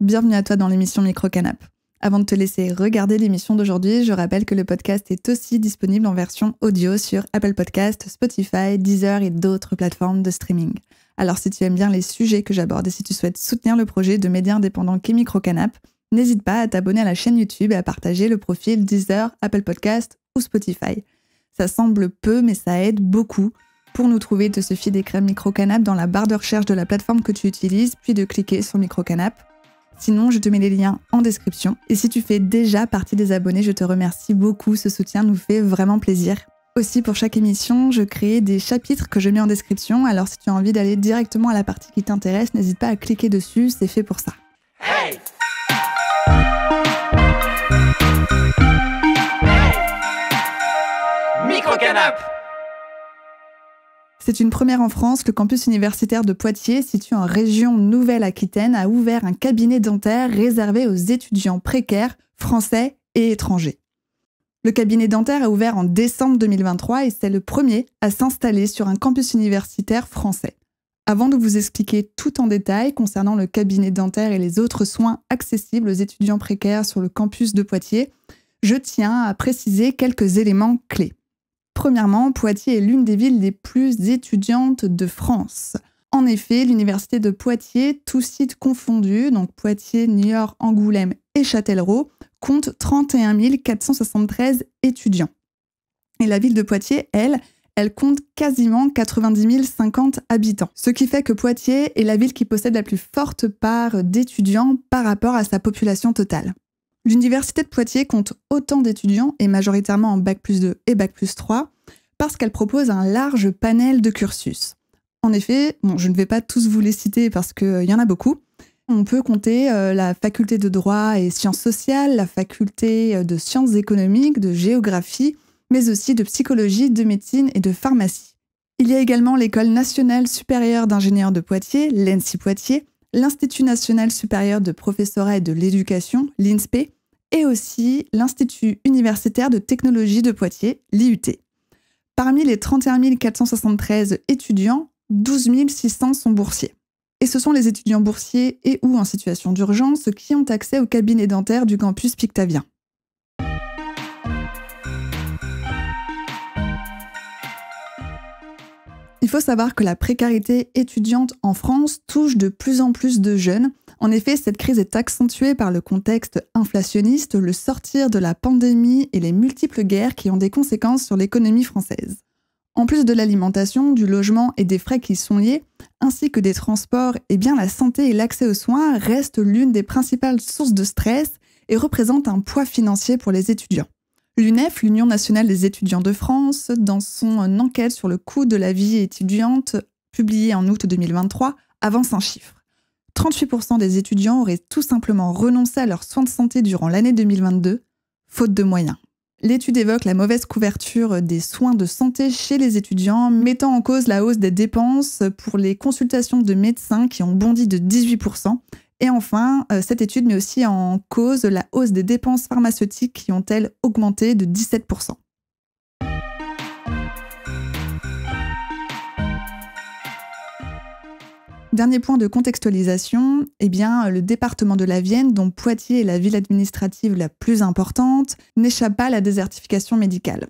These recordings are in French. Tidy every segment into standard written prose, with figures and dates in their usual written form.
bienvenue à toi dans l'émission Micro-Canap. Avant de te laisser regarder l'émission d'aujourd'hui, je rappelle que le podcast est aussi disponible en version audio sur Apple Podcasts, Spotify, Deezer et d'autres plateformes de streaming. Alors si tu aimes bien les sujets que j'aborde et si tu souhaites soutenir le projet de médias indépendants qu'est Micro-Canap, n'hésite pas à t'abonner à la chaîne YouTube et à partager le profil Deezer, Apple Podcasts ou Spotify. Ça semble peu, mais ça aide beaucoup. Pour nous trouver, il te suffit d'écrire Micro-Canap dans la barre de recherche de la plateforme que tu utilises, puis de cliquer sur Micro-Canap. Sinon, je te mets les liens en description. Et si tu fais déjà partie des abonnés, je te remercie beaucoup. Ce soutien nous fait vraiment plaisir. Aussi, pour chaque émission, je crée des chapitres que je mets en description. Alors, si tu as envie d'aller directement à la partie qui t'intéresse, n'hésite pas à cliquer dessus, c'est fait pour ça. Hey! Micro-Canap! C'est une première en France, le campus universitaire de Poitiers, situé en région Nouvelle-Aquitaine, a ouvert un cabinet dentaire réservé aux étudiants précaires, français et étrangers. Le cabinet dentaire a ouvert en décembre 2023 et c'est le premier à s'installer sur un campus universitaire français. Avant de vous expliquer tout en détail concernant le cabinet dentaire et les autres soins accessibles aux étudiants précaires sur le campus de Poitiers, je tiens à préciser quelques éléments clés. Premièrement, Poitiers est l'une des villes les plus étudiantes de France. En effet, l'université de Poitiers, tous sites confondus, donc Poitiers, Niort, Angoulême et Châtellerault, compte 31 473 étudiants. Et la ville de Poitiers, elle compte quasiment 90 050 habitants. Ce qui fait que Poitiers est la ville qui possède la plus forte part d'étudiants par rapport à sa population totale. L'université de Poitiers compte autant d'étudiants, et majoritairement en Bac+2 et Bac+3, parce qu'elle propose un large panel de cursus. En effet, je ne vais pas tous vous les citer parce qu'il y en a beaucoup. On peut compter la faculté de droit et sciences sociales, la faculté de sciences économiques, de géographie, mais aussi de psychologie, de médecine et de pharmacie. Il y a également l'École nationale supérieure d'ingénieurs de Poitiers, l'ENSI Poitiers, l'Institut national supérieur de professorat et de l'éducation, l'INSPE, et aussi l'Institut universitaire de technologie de Poitiers, l'IUT. Parmi les 31 473 étudiants, 12 600 sont boursiers. Et ce sont les étudiants boursiers et ou en situation d'urgence qui ont accès au cabinet dentaire du campus pictavien. Il faut savoir que la précarité étudiante en France touche de plus en plus de jeunes. En effet, cette crise est accentuée par le contexte inflationniste, le sortir de la pandémie et les multiples guerres qui ont des conséquences sur l'économie française. En plus de l'alimentation, du logement et des frais qui y sont liés, ainsi que des transports, la santé et l'accès aux soins restent l'une des principales sources de stress et représentent un poids financier pour les étudiants. L'UNEF, l'Union nationale des étudiants de France, dans son enquête sur le coût de la vie étudiante, publiée en août 2023, avance un chiffre. 38% des étudiants auraient tout simplement renoncé à leurs soins de santé durant l'année 2022, faute de moyens. L'étude évoque la mauvaise couverture des soins de santé chez les étudiants, mettant en cause la hausse des dépenses pour les consultations de médecins qui ont bondi de 18%. Et enfin, cette étude met aussi en cause la hausse des dépenses pharmaceutiques qui ont, elles, augmenté de 17%. Dernier point de contextualisation, le département de la Vienne, dont Poitiers est la ville administrative la plus importante, n'échappe pas à la désertification médicale.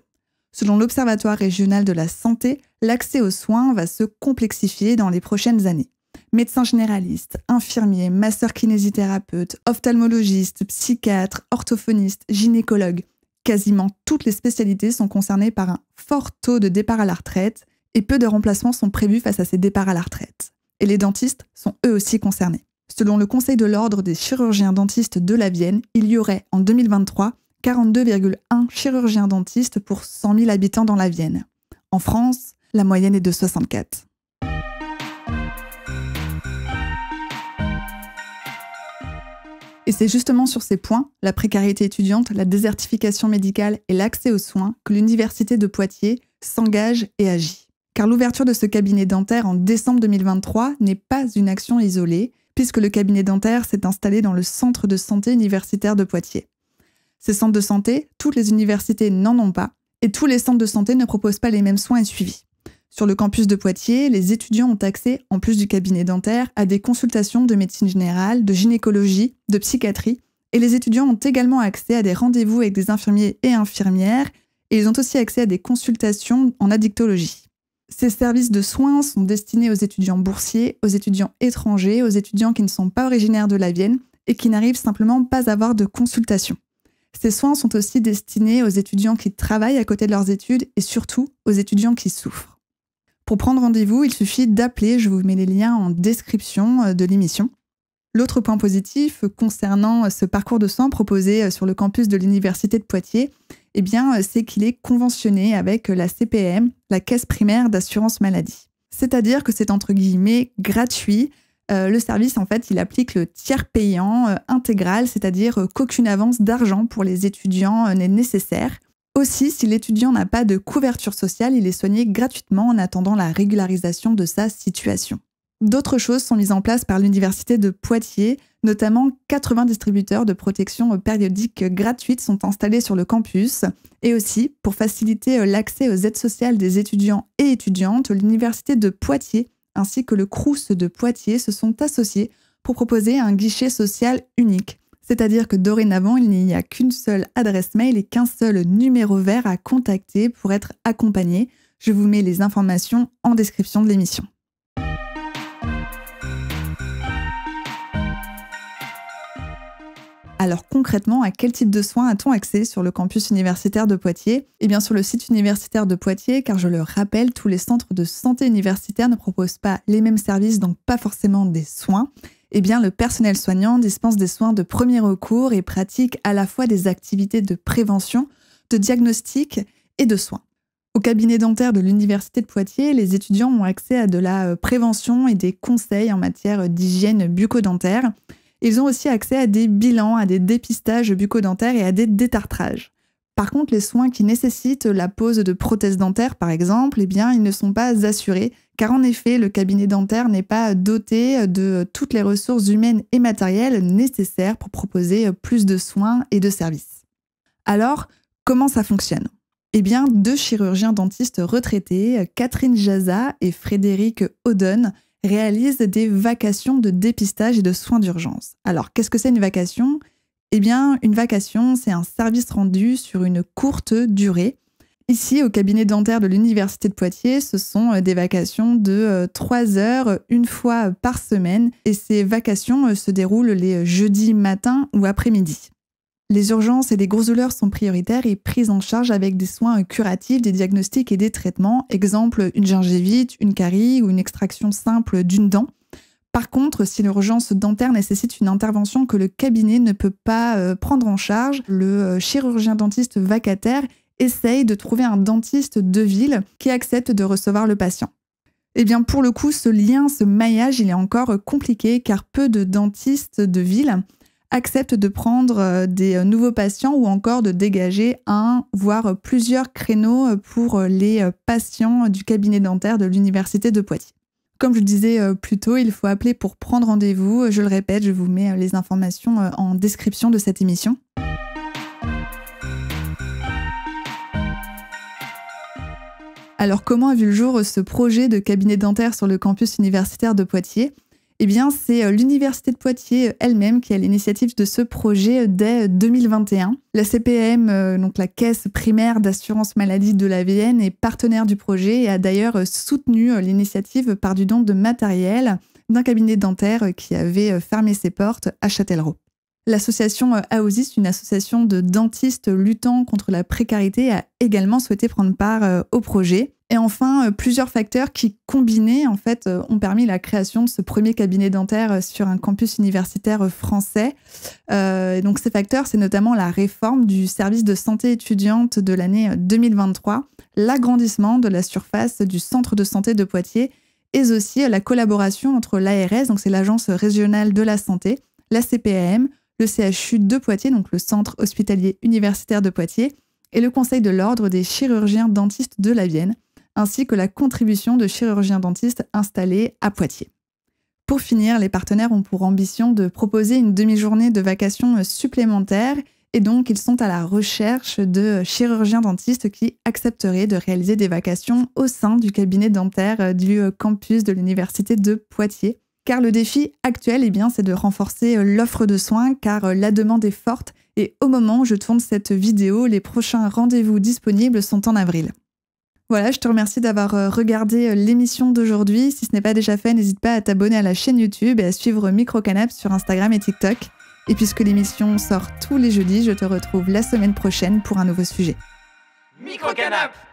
Selon l'Observatoire régional de la santé, l'accès aux soins va se complexifier dans les prochaines années. Médecins généralistes, infirmiers, masseurs-kinésithérapeutes, ophtalmologistes, psychiatres, orthophonistes, gynécologues, quasiment toutes les spécialités sont concernées par un fort taux de départ à la retraite et peu de remplacements sont prévus face à ces départs à la retraite. Et les dentistes sont eux aussi concernés. Selon le Conseil de l'Ordre des chirurgiens dentistes de la Vienne, il y aurait en 2023 42,1 chirurgiens dentistes pour 100 000 habitants dans la Vienne. En France, la moyenne est de 64. Et c'est justement sur ces points, la précarité étudiante, la désertification médicale et l'accès aux soins, que l'Université de Poitiers s'engage et agit. Car l'ouverture de ce cabinet dentaire en décembre 2023 n'est pas une action isolée, puisque le cabinet dentaire s'est installé dans le centre de santé universitaire de Poitiers. Ces centres de santé, toutes les universités n'en ont pas, et tous les centres de santé ne proposent pas les mêmes soins et suivis. Sur le campus de Poitiers, les étudiants ont accès, en plus du cabinet dentaire, à des consultations de médecine générale, de gynécologie, de psychiatrie, et les étudiants ont également accès à des rendez-vous avec des infirmiers et infirmières, et ils ont aussi accès à des consultations en addictologie. Ces services de soins sont destinés aux étudiants boursiers, aux étudiants étrangers, aux étudiants qui ne sont pas originaires de la Vienne et qui n'arrivent simplement pas à avoir de consultation. Ces soins sont aussi destinés aux étudiants qui travaillent à côté de leurs études et surtout aux étudiants qui souffrent. Pour prendre rendez-vous, il suffit d'appeler, je vous mets les liens en description de l'émission. L'autre point positif concernant ce parcours de soins proposé sur le campus de l'Université de Poitiers, c'est qu'il est conventionné avec la CPAM, la Caisse primaire d'assurance maladie. C'est-à-dire que c'est entre guillemets gratuit. Le service, en fait, il applique le tiers payant intégral, c'est-à-dire qu'aucune avance d'argent pour les étudiants n'est nécessaire. Aussi, si l'étudiant n'a pas de couverture sociale, il est soigné gratuitement en attendant la régularisation de sa situation. D'autres choses sont mises en place par l'Université de Poitiers, notamment 80 distributeurs de protection périodique gratuite sont installés sur le campus. Et aussi, pour faciliter l'accès aux aides sociales des étudiants et étudiantes, l'Université de Poitiers ainsi que le Crous de Poitiers se sont associés pour proposer un guichet social unique. C'est-à-dire que dorénavant, il n'y a qu'une seule adresse mail et qu'un seul numéro vert à contacter pour être accompagné. Je vous mets les informations en description de l'émission. Alors concrètement, à quel type de soins a-t-on accès sur le campus universitaire de Poitiers ? Sur le site universitaire de Poitiers, car je le rappelle, tous les centres de santé universitaires ne proposent pas les mêmes services, donc pas forcément des soins. Le personnel soignant dispense des soins de premier recours et pratique à la fois des activités de prévention, de diagnostic et de soins. Au cabinet dentaire de l'Université de Poitiers, les étudiants ont accès à de la prévention et des conseils en matière d'hygiène bucco-dentaire. Ils ont aussi accès à des bilans, à des dépistages bucco-dentaires et à des détartrages. Par contre, les soins qui nécessitent la pose de prothèses dentaires, par exemple, ils ne sont pas assurés, car en effet, le cabinet dentaire n'est pas doté de toutes les ressources humaines et matérielles nécessaires pour proposer plus de soins et de services. Alors, comment ça fonctionne ? Deux chirurgiens dentistes retraités, Catherine Jaza et Frédéric Audon, réalisent des vacations de dépistage et de soins d'urgence. Alors, qu'est-ce que c'est une vacation ? Une vacation, c'est un service rendu sur une courte durée. Ici, au cabinet dentaire de l'Université de Poitiers, ce sont des vacations de 3 heures, une fois par semaine. Et ces vacations se déroulent les jeudis matin ou après-midi. Les urgences et les grosses douleurs sont prioritaires et prises en charge avec des soins curatifs, des diagnostics et des traitements. Exemple, une gingivite, une carie ou une extraction simple d'une dent. Par contre, si l'urgence dentaire nécessite une intervention que le cabinet ne peut pas prendre en charge, le chirurgien dentiste vacataire essaye de trouver un dentiste de ville qui accepte de recevoir le patient. Pour le coup, ce lien, ce maillage, il est encore compliqué car peu de dentistes de ville acceptent de prendre des nouveaux patients ou encore de dégager un, voire plusieurs créneaux pour les patients du cabinet dentaire de l'Université de Poitiers. Comme je le disais plus tôt, il faut appeler pour prendre rendez-vous. Je le répète, je vous mets les informations en description de cette émission. Alors, comment a vu le jour ce projet de cabinet dentaire sur le campus universitaire de Poitiers ? C'est l'Université de Poitiers elle-même qui a l'initiative de ce projet dès 2021. La CPAM, donc la Caisse primaire d'assurance maladie de la Vienne, est partenaire du projet et a d'ailleurs soutenu l'initiative par du don de matériel d'un cabinet dentaire qui avait fermé ses portes à Châtellerault. L'association AOSIS, une association de dentistes luttant contre la précarité, a également souhaité prendre part au projet. Et enfin, plusieurs facteurs qui, combinés, ont permis la création de ce premier cabinet dentaire sur un campus universitaire français. Donc ces facteurs, c'est notamment la réforme du service de santé étudiante de l'année 2023, l'agrandissement de la surface du centre de santé de Poitiers et aussi la collaboration entre l'ARS, donc c'est l'Agence régionale de la santé, la CPAM, le CHU de Poitiers, donc le Centre hospitalier universitaire de Poitiers, et le Conseil de l'Ordre des chirurgiens dentistes de la Vienne, ainsi que la contribution de chirurgiens dentistes installés à Poitiers. Pour finir, les partenaires ont pour ambition de proposer une demi-journée de vacations supplémentaires Et donc, ils sont à la recherche de chirurgiens dentistes qui accepteraient de réaliser des vacations au sein du cabinet dentaire du campus de l'université de Poitiers. Car le défi actuel, c'est de renforcer l'offre de soins, car la demande est forte. Et au moment où je tourne cette vidéo, les prochains rendez-vous disponibles sont en avril. Voilà, je te remercie d'avoir regardé l'émission d'aujourd'hui. Si ce n'est pas déjà fait, n'hésite pas à t'abonner à la chaîne YouTube et à suivre Microcanap sur Instagram et TikTok. Et puisque l'émission sort tous les jeudis, je te retrouve la semaine prochaine pour un nouveau sujet. Microcanap!